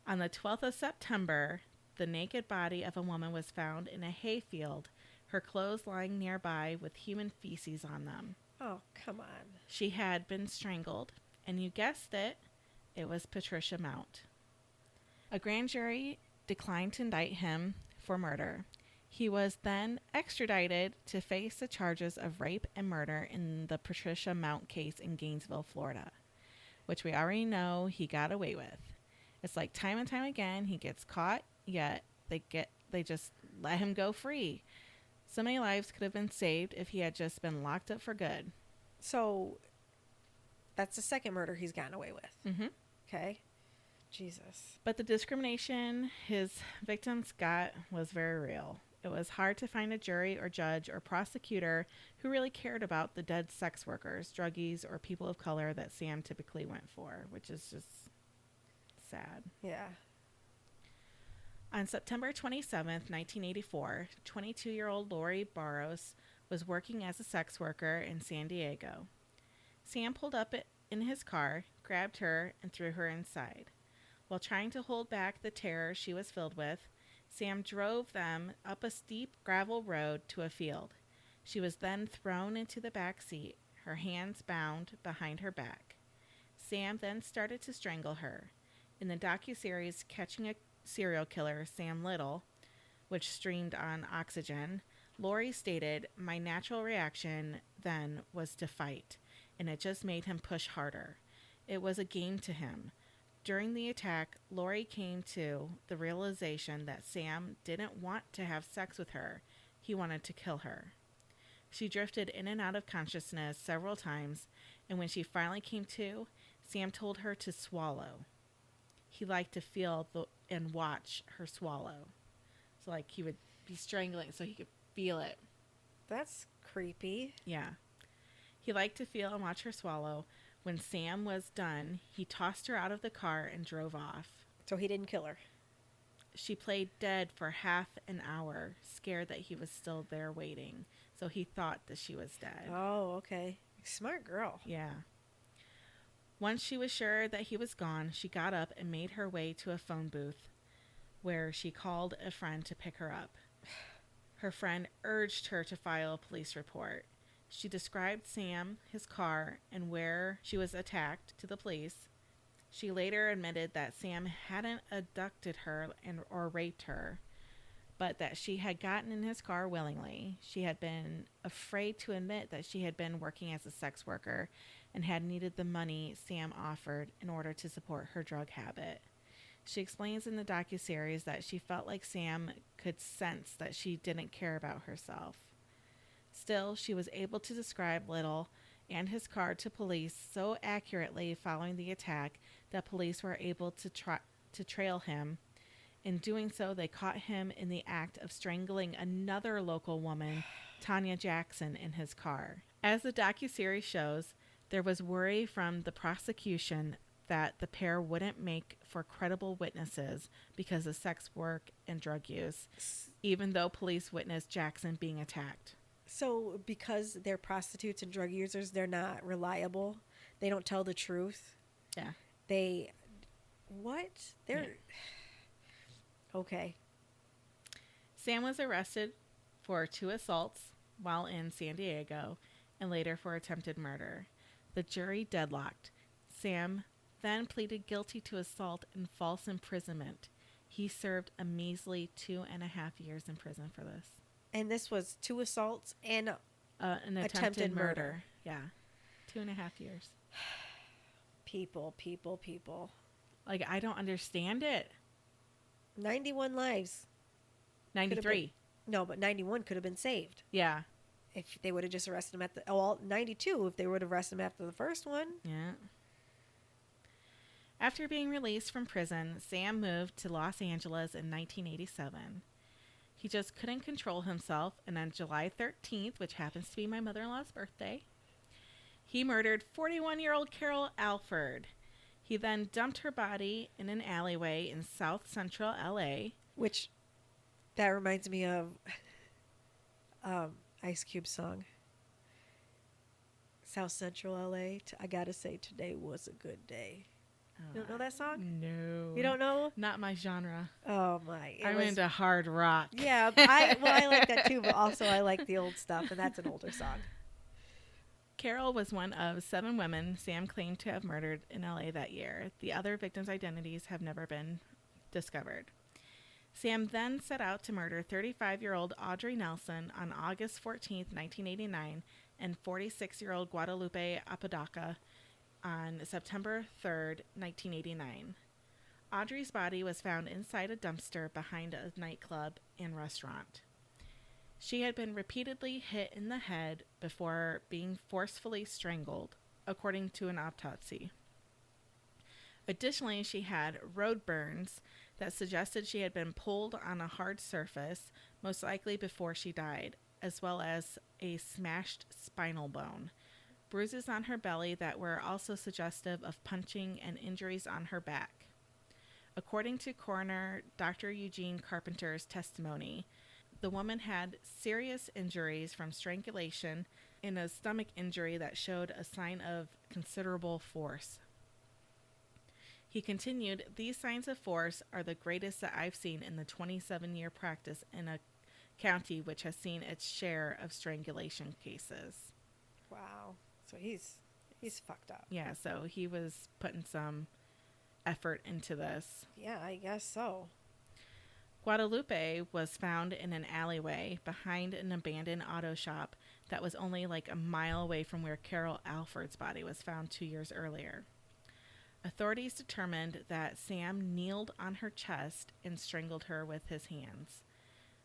B: On the 12th of September, the naked body of a woman was found in a hayfield, her clothes lying nearby with human feces on them.
C: Oh, come on.
B: She had been strangled, and you guessed it, it was Patricia Mount. A grand jury declined to indict him for murder. He was then extradited to face the charges of rape and murder in the Patricia Mount case in Gainesville, Florida, which we already know he got away with. It's like time and time again, he gets caught, yet they just let him go free. So many lives could have been saved if he had just been locked up for good.
C: So that's the second murder he's gotten away with.
B: Mm-hmm.
C: Okay. Jesus.
B: But the discrimination his victims got was very real. It was hard to find a jury or judge or prosecutor who really cared about the dead sex workers, druggies, or people of color that Sam typically went for, which is just sad.
C: Yeah.
B: On September 27th, 1984, 22-year-old Lori Barros was working as a sex worker in San Diego. Sam pulled up in his car, grabbed her, and threw her inside. While trying to hold back the terror she was filled with, Sam drove them up a steep gravel road to a field. She was then thrown into the back seat, her hands bound behind her back. Sam then started to strangle her. In the docuseries Catching a Serial Killer, Sam Little, which streamed on Oxygen, Lori stated, "My natural reaction then was to fight, and it just made him push harder. It was a game to him. During the attack, Lori came to the realization that Sam didn't want to have sex with her. He wanted to kill her. She drifted in and out of consciousness several times, and when she finally came to, Sam told her to swallow. He liked to feel and watch her swallow." So, like, he would be strangling so he could feel it.
C: That's creepy.
B: Yeah. He liked to feel and watch her swallow. When Sam was done, he tossed her out of the car and drove off.
C: So he didn't kill her.
B: She played dead for half an hour, scared that he was still there waiting. So he thought that she was dead.
C: Oh, okay. Smart girl.
B: Yeah. Once she was sure that he was gone, she got up and made her way to a phone booth where she called a friend to pick her up. Her friend urged her to file a police report. She described Sam, his car, and where she was attacked to the police. She later admitted that Sam hadn't abducted her or raped her, but that she had gotten in his car willingly. She had been afraid to admit that she had been working as a sex worker and had needed the money Sam offered in order to support her drug habit. She explains in the docuseries that she felt like Sam could sense that she didn't care about herself. Still, she was able to describe Little and his car to police so accurately following the attack that police were able to trail him. In doing so, they caught him in the act of strangling another local woman, Tanya Jackson, in his car. As the docuseries shows, there was worry from the prosecution that the pair wouldn't make for credible witnesses because of sex work and drug use, even though police witnessed Jackson being attacked.
C: So because they're prostitutes and drug users, they're not reliable. They don't tell the truth.
B: Yeah.
C: They're... Okay.
B: Sam was arrested for 2 assaults while in San Diego and later for attempted murder. The jury deadlocked. Sam then pleaded guilty to assault and false imprisonment. He served a measly 2.5 years in prison for this.
C: And this was 2 assaults and
B: an attempted murder. Yeah. 2.5 years.
C: People.
B: Like, I don't understand it.
C: 91 lives.
B: 93.
C: No, but 91 could have been saved.
B: Yeah.
C: If they would have just arrested him 92 if they would have arrested him after the first one.
B: Yeah. After being released from prison, Sam moved to Los Angeles in 1987. He just couldn't control himself, and on July 13th, which happens to be my mother-in-law's birthday, he murdered 41-year-old Carol Alford. He then dumped her body in an alleyway in South Central LA.
C: Which, that reminds me of Ice Cube's song. South Central LA. I gotta say, today was a good day. You don't know that song?
B: No.
C: You don't know?
B: Not my genre.
C: Oh my!
B: I'm into hard rock.
C: Yeah, I like that too, but also I like the old stuff, and that's an older song.
B: Carol was one of 7 women Sam claimed to have murdered in LA that year. The other victims' identities have never been discovered. Sam then set out to murder 35-year-old Audrey Nelson on August 14th, 1989, and 46-year-old Guadalupe Apodaca on September 3rd, 1989. Audrey's body was found inside a dumpster behind a nightclub and restaurant. She had been repeatedly hit in the head before being forcefully strangled, according to an autopsy. Additionally, she had road burns that suggested she had been pulled on a hard surface, most likely before she died, as well as a smashed spinal bone, bruises on her belly that were also suggestive of punching, and injuries on her back. According to coroner Dr. Eugene Carpenter's testimony, The woman had serious injuries from strangulation and a stomach injury that showed a sign of considerable force. He continued, "These signs of force are the greatest that I've seen in the 27-year practice in a county which has seen its share of strangulation cases."
C: Wow. So he's fucked up.
B: Yeah, so he was putting some effort into this.
C: Yeah, I guess so.
B: Guadalupe was found in an alleyway behind an abandoned auto shop that was only like a mile away from where Carol Alford's body was found 2 years earlier. Authorities determined that Sam kneeled on her chest and strangled her with his hands.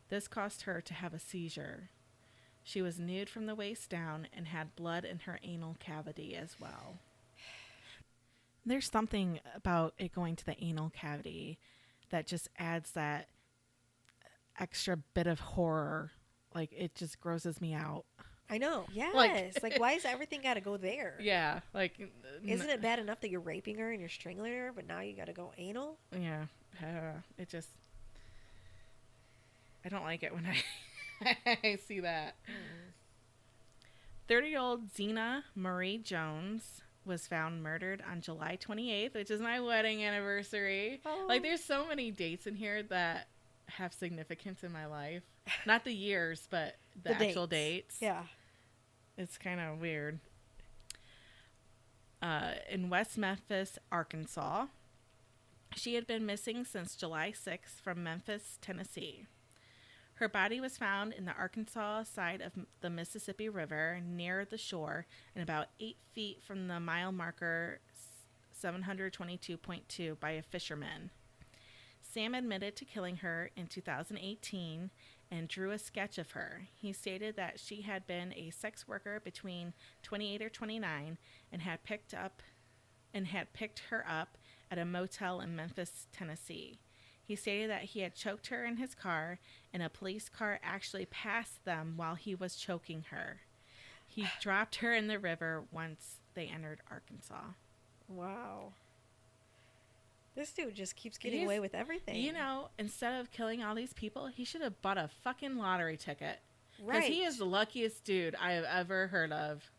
B: This caused her to have a seizure. She was nude from the waist down and had blood in her anal cavity as well. There's something about it going to the anal cavity that just adds that extra bit of horror. Like, it just grosses me out.
C: I know. Yes. Like why does everything got to go there?
B: Yeah. Like,
C: isn't it bad enough that you're raping her and you're strangling her, but now you got to go anal?
B: Yeah. It just, I don't like it when I see that. 30-year-old Zena Marie Jones was found murdered on July 28th, which is my wedding anniversary.
C: Oh.
B: Like, there's so many dates in here that have significance in my life. Not the years, but the actual dates.
C: Yeah.
B: It's kind of weird. In West Memphis, Arkansas. She had been missing since July 6th from Memphis, Tennessee. Her body was found in the Arkansas side of the Mississippi River near the shore and about 8 feet from the mile marker 722.2 by a fisherman. Sam admitted to killing her in 2018 and drew a sketch of her. He stated that she had been a sex worker between 28 or 29 and had picked her up at a motel in Memphis, Tennessee. He stated that he had choked her in his car, and a police car actually passed them while he was choking her. He dropped her in the river once they entered Arkansas.
C: Wow. This dude just keeps getting away with everything.
B: You know, instead of killing all these people, he should have bought a fucking lottery ticket.
C: Right.
B: Because he is the luckiest dude I have ever heard of.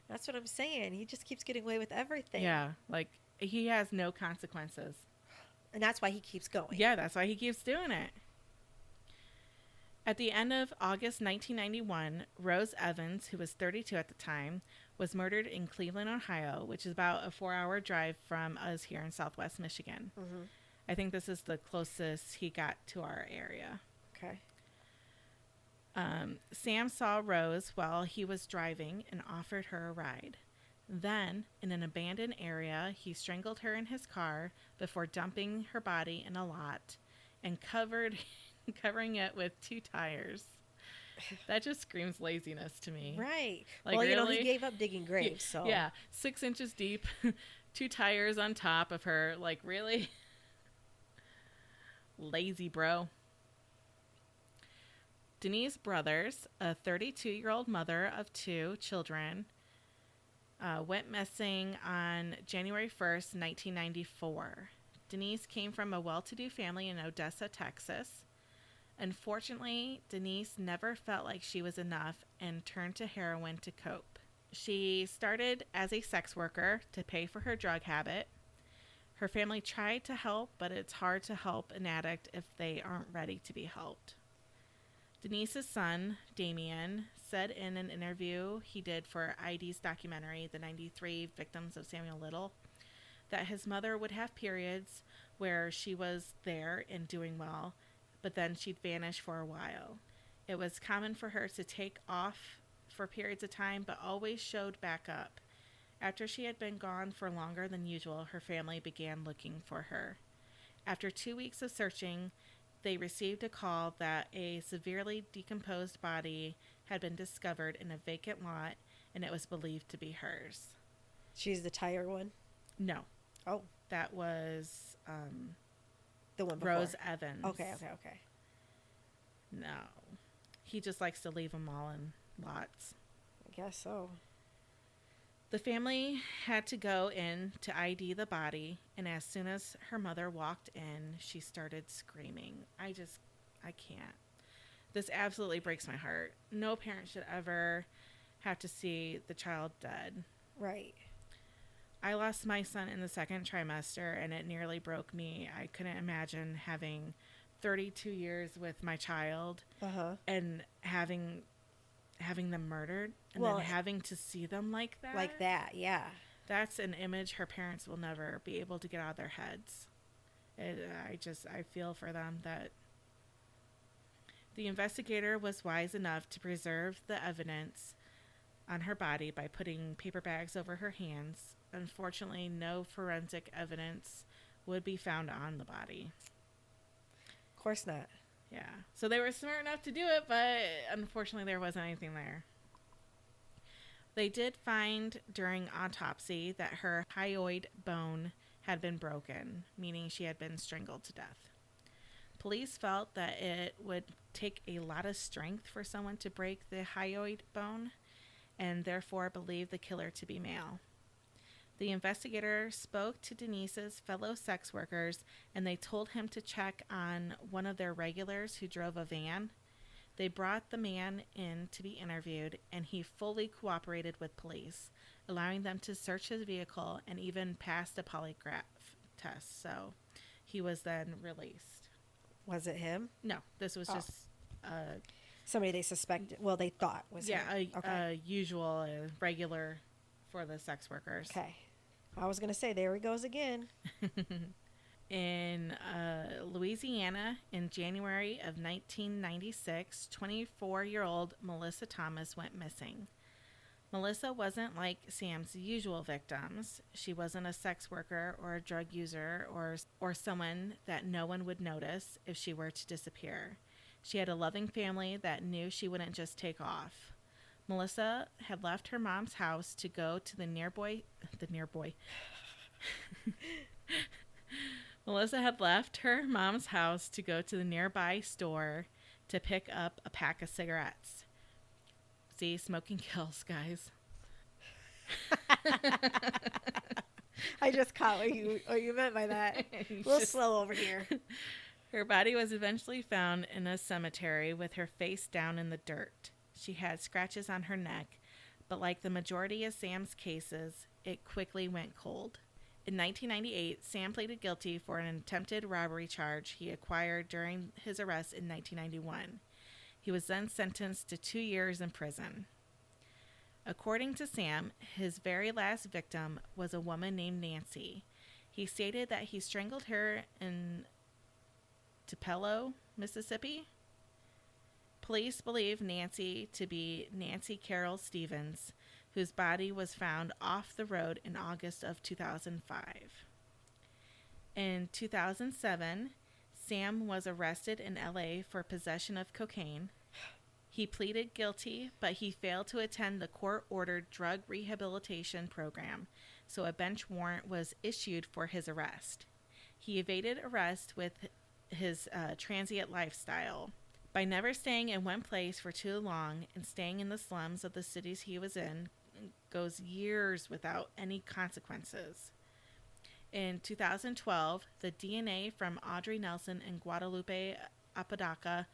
C: That's what I'm saying. He just keeps getting away with everything.
B: Yeah, like, he has no consequences.
C: And that's why he keeps going.
B: Yeah, that's why he keeps doing it. At the end of August 1991, Rose Evans, who was 32 at the time, was murdered in Cleveland, Ohio, which is about a 4-hour drive from us here in Southwest Michigan.
C: Mm-hmm.
B: I think this is the closest he got to our area.
C: Okay.
B: Sam saw Rose while he was driving and offered her a ride. Then, in an abandoned area, he strangled her in his car before dumping her body in a lot and covering it with 2 tires. That just screams laziness to me.
C: Right.
B: Like,
C: well,
B: really?
C: he gave up digging graves, so.
B: Yeah, 6 inches deep, 2 tires on top of her. Like, really? Lazy, bro. Denise Brothers, a 32-year-old mother of 2 children, went missing on January 1st, 1994. Denise came from a well-to-do family in Odessa, Texas. Unfortunately, Denise never felt like she was enough and turned to heroin to cope. She started as a sex worker to pay for her drug habit. Her family tried to help, but it's hard to help an addict if they aren't ready to be helped. Denise's son, Damien, said in an interview he did for ID's documentary, The 93 Victims of Samuel Little, that his mother would have periods where she was there and doing well, but then she'd vanish for a while. It was common for her to take off for periods of time, but always showed back up. After she had been gone for longer than usual, her family began looking for her. After 2 weeks of searching, they received a call that a severely decomposed body had been discovered in a vacant lot, and it was believed to be hers.
C: She's the tire one?
B: No.
C: Oh.
B: That was
C: the one before.
B: Rose Evans.
C: Okay.
B: No. He just likes to leave them all in lots.
C: I guess so.
B: The family had to go in to ID the body, and as soon as her mother walked in, she started screaming. I can't. This absolutely breaks my heart. No parent should ever have to see the child dead.
C: Right.
B: I lost my son in the second trimester, and it nearly broke me. I couldn't imagine having 32 years with my child and having them murdered and then having to see them like that.
C: Like that, yeah.
B: That's an image her parents will never be able to get out of their heads. I feel for them that the investigator was wise enough to preserve the evidence on her body by putting paper bags over her hands. Unfortunately, no forensic evidence would be found on the body.
C: Of course not.
B: Yeah. So they were smart enough to do it, but unfortunately there wasn't anything there. They did find during autopsy that her hyoid bone had been broken, meaning she had been strangled to death. Police felt that it would take a lot of strength for someone to break the hyoid bone, and therefore believed the killer to be male. The investigator spoke to Denise's fellow sex workers, and they told him to check on one of their regulars who drove a van. They brought the man in to be interviewed, and he fully cooperated with police, allowing them to search his vehicle and even passed a polygraph test. So he was then released.
C: Was it him?
B: No, this was just
C: somebody they suspected. Well, they thought was him.
B: A usual, regular for the sex workers.
C: Okay. I was going to say, there he goes again.
B: In Louisiana, in January of 1996, 24-year-old Melissa Thomas went missing. Melissa wasn't like Sam's usual victims. She wasn't a sex worker or a drug user or someone that no one would notice if she were to disappear. She had a loving family that knew she wouldn't just take off. Melissa had left her mom's house to go to Melissa had left her mom's house to go to the nearby store to pick up a pack of cigarettes. See, smoking kills, guys.
C: I just caught what you meant by that. A little slow over here.
B: Her body was eventually found in a cemetery with her face down in the dirt. She had scratches on her neck, but like the majority of Sam's cases, it quickly went cold. In 1998, Sam pleaded guilty for an attempted robbery charge he acquired during his arrest in 1991. He was then sentenced to 2 years in prison. According to Sam, his very last victim was a woman named Nancy. He stated that he strangled her in Tupelo, Mississippi. Police believe Nancy to be Nancy Carol Stevens, whose body was found off the road in August of 2005. In 2007, Sam was arrested in LA for possession of cocaine. He pleaded guilty, but he failed to attend the court-ordered drug rehabilitation program, so a bench warrant was issued for his arrest. He evaded arrest with his transient lifestyle. By never staying in one place for too long and staying in the slums of the cities he was in, goes years without any consequences. In 2012, the DNA from Audrey Nelson and Guadalupe Apodaca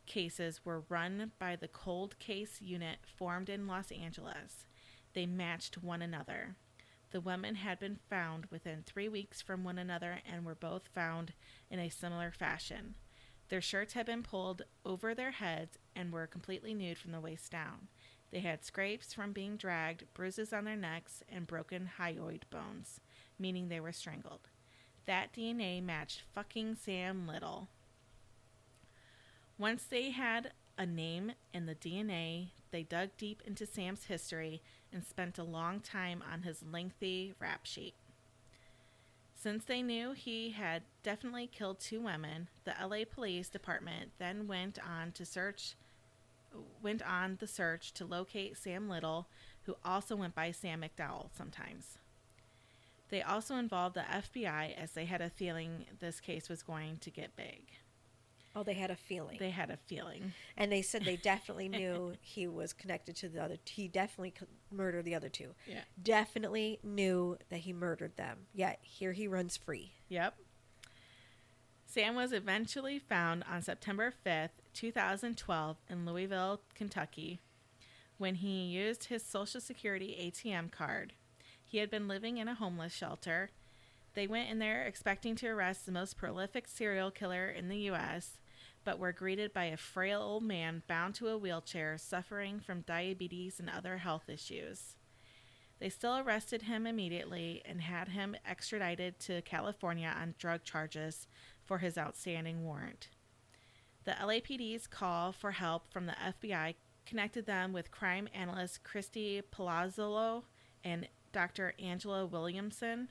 B: cases were run by the Cold Case Unit formed in Los Angeles. They matched one another. The women had been found within 3 weeks from one another and were both found in a similar fashion. Their shirts had been pulled over their heads and were completely nude from the waist down. They had scrapes from being dragged, bruises on their necks, and broken hyoid bones, meaning they were strangled. That DNA matched fucking Sam Little. Once they had a name and the DNA, they dug deep into Sam's history and spent a long time on his lengthy rap sheet. Since they knew he had definitely killed 2 women, the LA Police Department then went on the search to locate Sam Little, who also went by Sam McDowell sometimes. They also involved the FBI as they had a feeling this case was going to get big.
C: Oh, they had a feeling.
B: They had a feeling.
C: And they said they definitely knew he was connected to the other. He definitely murdered the other 2.
B: Yeah.
C: Definitely knew that he murdered them. Yet here he runs free.
B: Yep. Sam was eventually found on September 5th, 2012 in Louisville, Kentucky, when he used his Social Security ATM card. He had been living in a homeless shelter. They went in there expecting to arrest the most prolific serial killer in the U.S., but were greeted by a frail old man bound to a wheelchair, suffering from diabetes and other health issues. They still arrested him immediately and had him extradited to California on drug charges for his outstanding warrant. The LAPD's call for help from the FBI connected them with crime analyst Christy Palazzolo and Dr. Angela Williamson.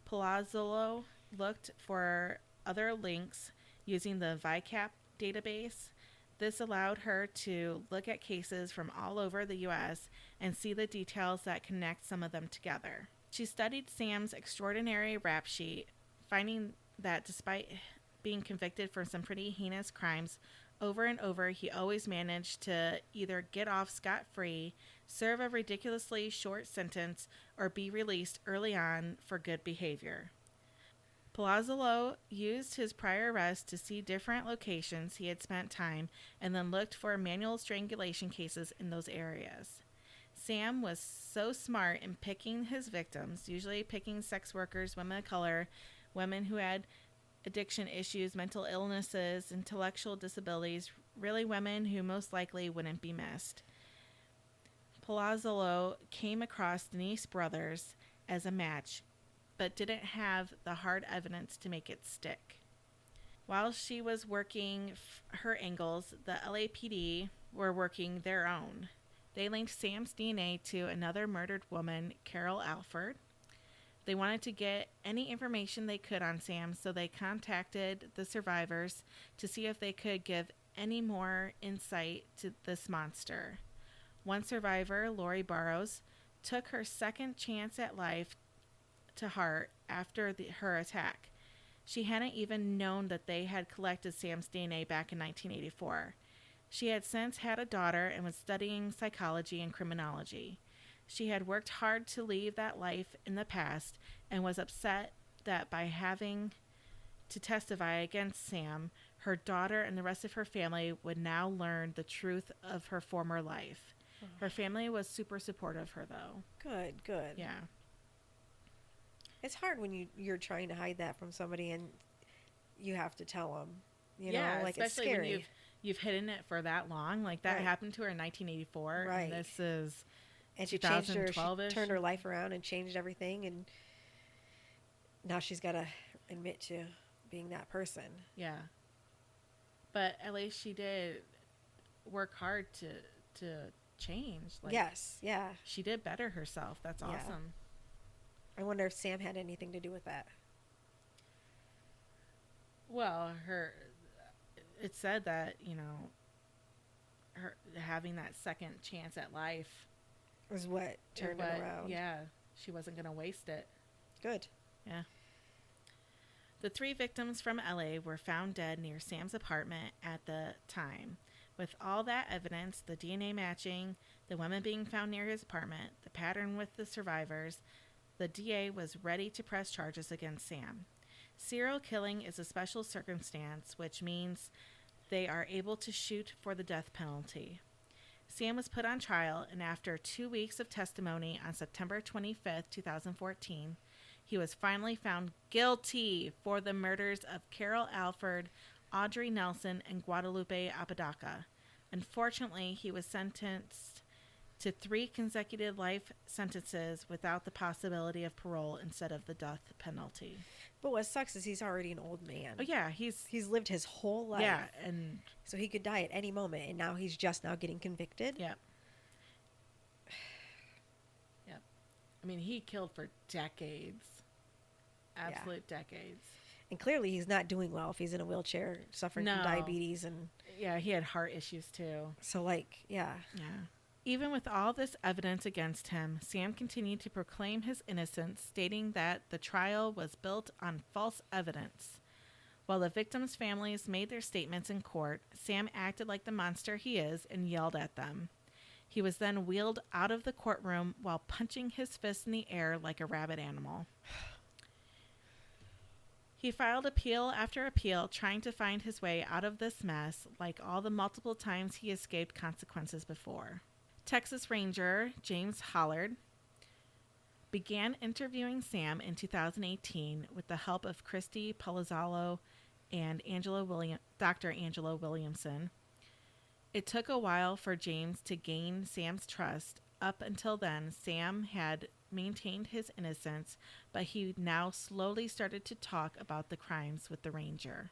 B: Palazzolo looked for other links using the VICAP database. This allowed her to look at cases from all over the U.S. and see the details that connect some of them together. She studied Sam's extraordinary rap sheet, finding that despite being convicted for some pretty heinous crimes, over and over, he always managed to either get off scot-free, serve a ridiculously short sentence, or be released early on for good behavior. Palazzolo used his prior arrest to see different locations he had spent time and then looked for manual strangulation cases in those areas. Sam was so smart in picking his victims, usually picking sex workers, women of color, women who had addiction issues, mental illnesses, intellectual disabilities, really women who most likely wouldn't be missed. Palazzolo came across Denise Brothers as a match, but didn't have the hard evidence to make it stick. While she was working her angles, the LAPD were working their own. They linked Sam's DNA to another murdered woman, Carol Alford. They wanted to get any information they could on Sam, so they contacted the survivors to see if they could give any more insight to this monster. One survivor, Lori Burrows, took her second chance at life to heart after her attack. She hadn't even known that they had collected Sam's DNA back in 1984. She had since had a daughter and was studying psychology and criminology. She had worked hard to leave that life in the past and was upset that by having to testify against Sam, her daughter and the rest of her family would now learn the truth of her former life. Her family was super supportive of her, though.
C: Good, good.
B: Yeah.
C: It's hard when you're trying to hide that from somebody and you have to tell them. You
B: yeah,
C: know, like
B: especially
C: it's scary.
B: when you've hidden it for that long. Like that
C: Right.
B: happened to her in 1984,
C: Right.
B: and this is
C: And she changed her, she
B: 2012-ish.
C: turned her life around and changed everything, and now she's got to admit to being that person.
B: Yeah. But at least she did work hard to change. Like,
C: Yes, yeah.
B: she did better herself. That's
C: Yeah.
B: awesome.
C: I wonder if Sam had anything to do with that.
B: Well, it said that, her having that second chance at life
C: Was what turned it around.
B: Yeah, she wasn't going to waste it.
C: Good.
B: Yeah. The 3 victims from LA were found dead near Sam's apartment at the time. With all that evidence, the DNA matching, the women being found near his apartment, the pattern with the survivors, the DA was ready to press charges against Sam. Serial killing is a special circumstance, which means they are able to shoot for the death penalty. Sam was put on trial, and after 2 weeks of testimony on September 25th, 2014, he was finally found guilty for the murders of Carol Alford, Audrey Nelson, and Guadalupe Apodaca. Unfortunately, he was sentenced to 3 consecutive life sentences without the possibility of parole instead of the death penalty.
C: But what sucks is he's already an old man.
B: Oh, yeah, he's
C: lived his whole life.
B: Yeah, and
C: So he could die at any moment, and now he's just now getting convicted.
B: yeah. Yep. I mean, he killed for decades. Absolute decades.
C: And clearly he's not doing well if he's in a wheelchair suffering
B: No.
C: from diabetes. And
B: Yeah, he had heart issues too.
C: so, like, yeah.
B: Yeah. Even with all this evidence against him, Sam continued to proclaim his innocence, stating that the trial was built on false evidence. While the victims' families made their statements in court, Sam acted like the monster he is and yelled at them. He was then wheeled out of the courtroom while punching his fist in the air like a rabid animal. He filed appeal after appeal, trying to find his way out of this mess, like all the multiple times he escaped consequences before. Texas Ranger James Hollard began interviewing Sam in 2018 with the help of Christy Palazzolo and Dr. Angela Williamson. It took a while for James to gain Sam's trust. Up until then, Sam had maintained his innocence, but he now slowly started to talk about the crimes with the ranger.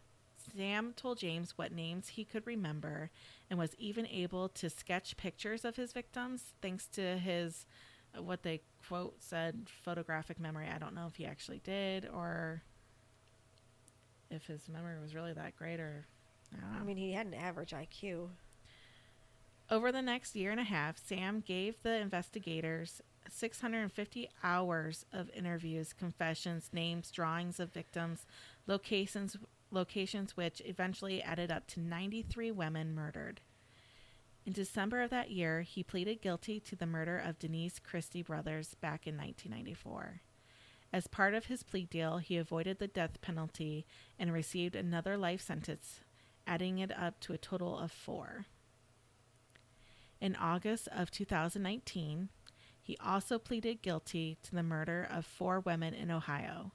B: Sam told James what names he could remember and was even able to sketch pictures of his victims thanks to his, what they quote said, photographic memory. I don't know if he actually did or if his memory was really that great, or I don't know.
C: I mean, he had an average IQ.
B: Over the next year and a half, Sam gave the investigators 650 hours of interviews, confessions, names, drawings of victims, locations which eventually added up to 93 women murdered. In December of that year, he pleaded guilty to the murder of Denise Christie brothers back in 1994. As part of his plea deal, he avoided the death penalty and received another life sentence, adding it up to a total of 4. In August of 2019, he also pleaded guilty to the murder of 4 women in Ohio.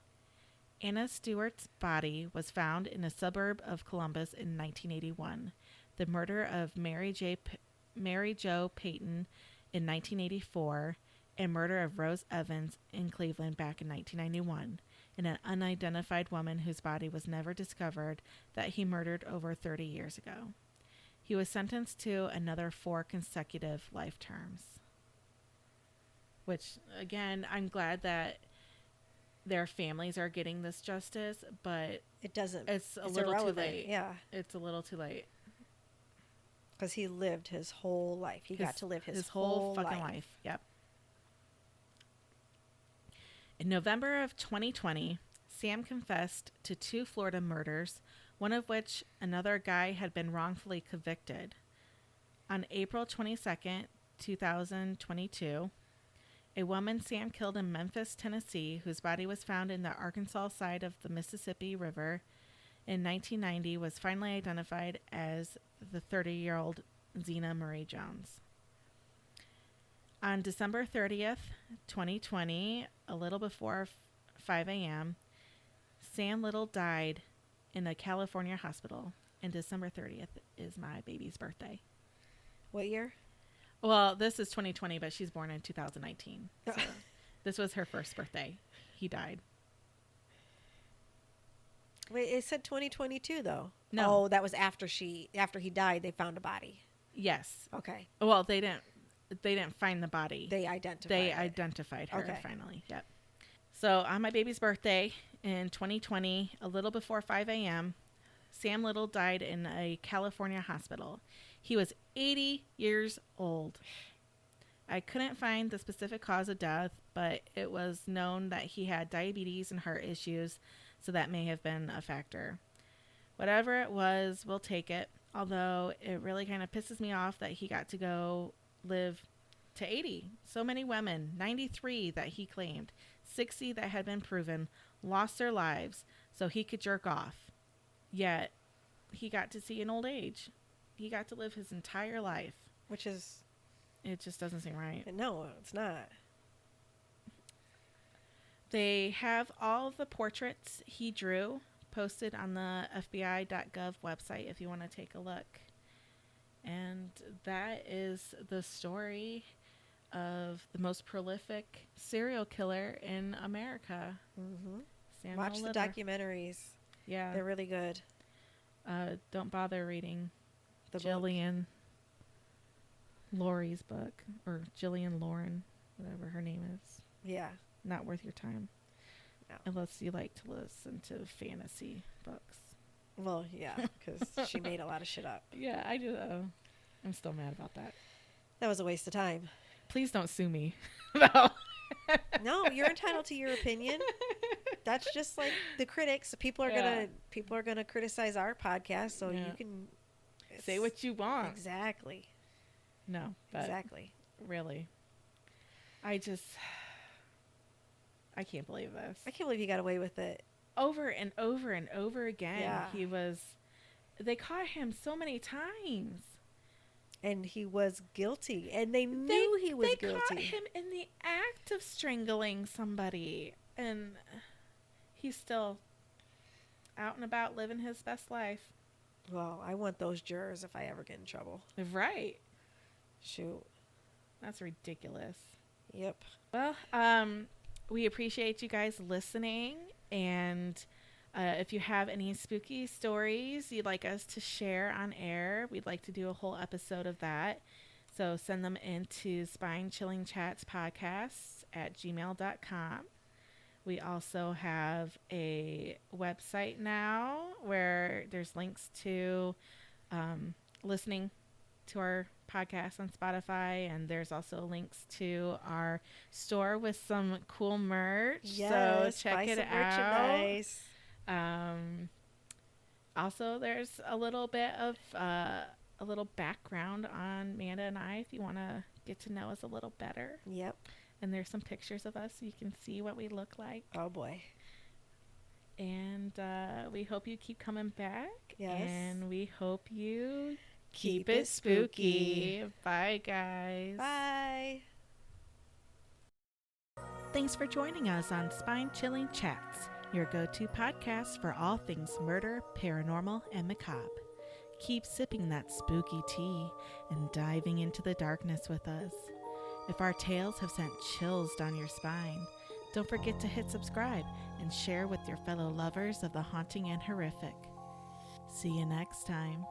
B: Anna Stewart's body was found in a suburb of Columbus in 1981. The murder of Mary Jo Payton in 1984, and murder of Rose Evans in Cleveland back in 1991, and an unidentified woman whose body was never discovered that he murdered over 30 years ago. He was sentenced to another 4 consecutive life terms. Which, again, I'm glad that their families are getting this justice, but it's a little too late.
C: Yeah.
B: It's a little too late.
C: Because he lived his whole life. He got to live his
B: whole fucking life. Yep. In November of 2020, Sam confessed to 2 Florida murders, one of which another guy had been wrongfully convicted. On April 22nd, 2022, a woman Sam killed in Memphis, Tennessee, whose body was found in the Arkansas side of the Mississippi River in 1990, was finally identified as the 30-year-old Zena Marie Jones. On December 30th, 2020, a little before 5 a.m., Sam Little died in a California hospital, and December 30th is my baby's birthday.
C: What year?
B: Well, this is 2020, but she's born in 2019. So this was her first birthday. He died.
C: Wait, it said 2022 though.
B: No.
C: Oh, that was after he died. They found a body.
B: Yes.
C: Okay.
B: Well, they didn't find the body.
C: They identified
B: her
C: okay.
B: Finally. Yep. So on my baby's birthday in 2020, a little before 5 a.m., Sam Little died in a California hospital. He was 80 years old. I couldn't find the specific cause of death, but it was known that he had diabetes and heart issues, so that may have been a factor. Whatever it was, we'll take it, although it really kind of pisses me off that he got to go live to 80. So many women, 93 that he claimed, 60 that had been proven, lost their lives so he could jerk off. Yet, he got to see an old age. He got to live his entire life.
C: Which is...
B: It just doesn't seem right.
C: No, it's not.
B: They have all of the portraits he drew posted on the FBI.gov website if you want to take a look. And that is the story of the most prolific serial killer in America.
C: Mm-hmm. Watch the documentaries.
B: Yeah.
C: They're really good.
B: Don't bother reading
C: the
B: Jillian Laurie's book, or Jillian Lauren, whatever her name is.
C: Yeah.
B: Not worth your time.
C: No.
B: Unless you like to listen to fantasy books.
C: Well, yeah, because she made a lot of shit up.
B: Yeah, I do. I'm still mad about that.
C: That was a waste of time.
B: Please don't sue me. No.
C: No, you're entitled to your opinion. That's just like the critics. People are gonna criticize our podcast, so you can
B: say what you want.
C: Exactly.
B: No, but
C: exactly.
B: Really, I can't believe this.
C: I can't believe he got away with it.
B: over and over and over again.
C: Yeah.
B: They caught him so many times.
C: And he was guilty. And they
B: They
C: knew he was
B: they
C: guilty.
B: caught him in the act of strangling somebody, and he's still out and about living his best life.
C: Well, I want those jurors if I ever get in trouble.
B: Right.
C: Shoot.
B: That's ridiculous.
C: Yep.
B: Well, we appreciate you guys listening, and if you have any spooky stories you'd like us to share on air, we'd like to do a whole episode of that. So send them into spinechillingchatspodcasts@gmail.com. We also have a website now where there's links to listening to our podcast on Spotify, and there's also links to our store with some cool merch.
C: Yes,
B: so check
C: buy
B: it
C: some
B: out.
C: merchandise.
B: Also, there's a little bit of a little background on Amanda and I if you want to get to know us a little better.
C: Yep.
B: And there's some pictures of us so you can see what we look like.
C: Oh boy.
B: And we hope you keep coming back.
C: Yes.
B: And we hope you
C: Keep
B: keep
C: it
B: it spooky. Bye, guys.
C: Bye.
B: Thanks for joining us on Spine Chilling Chats, your go-to podcast for all things murder, paranormal, and macabre. Keep sipping that spooky tea and diving into the darkness with us. If our tales have sent chills down your spine, don't forget to hit subscribe and share with your fellow lovers of the haunting and horrific. See you next time.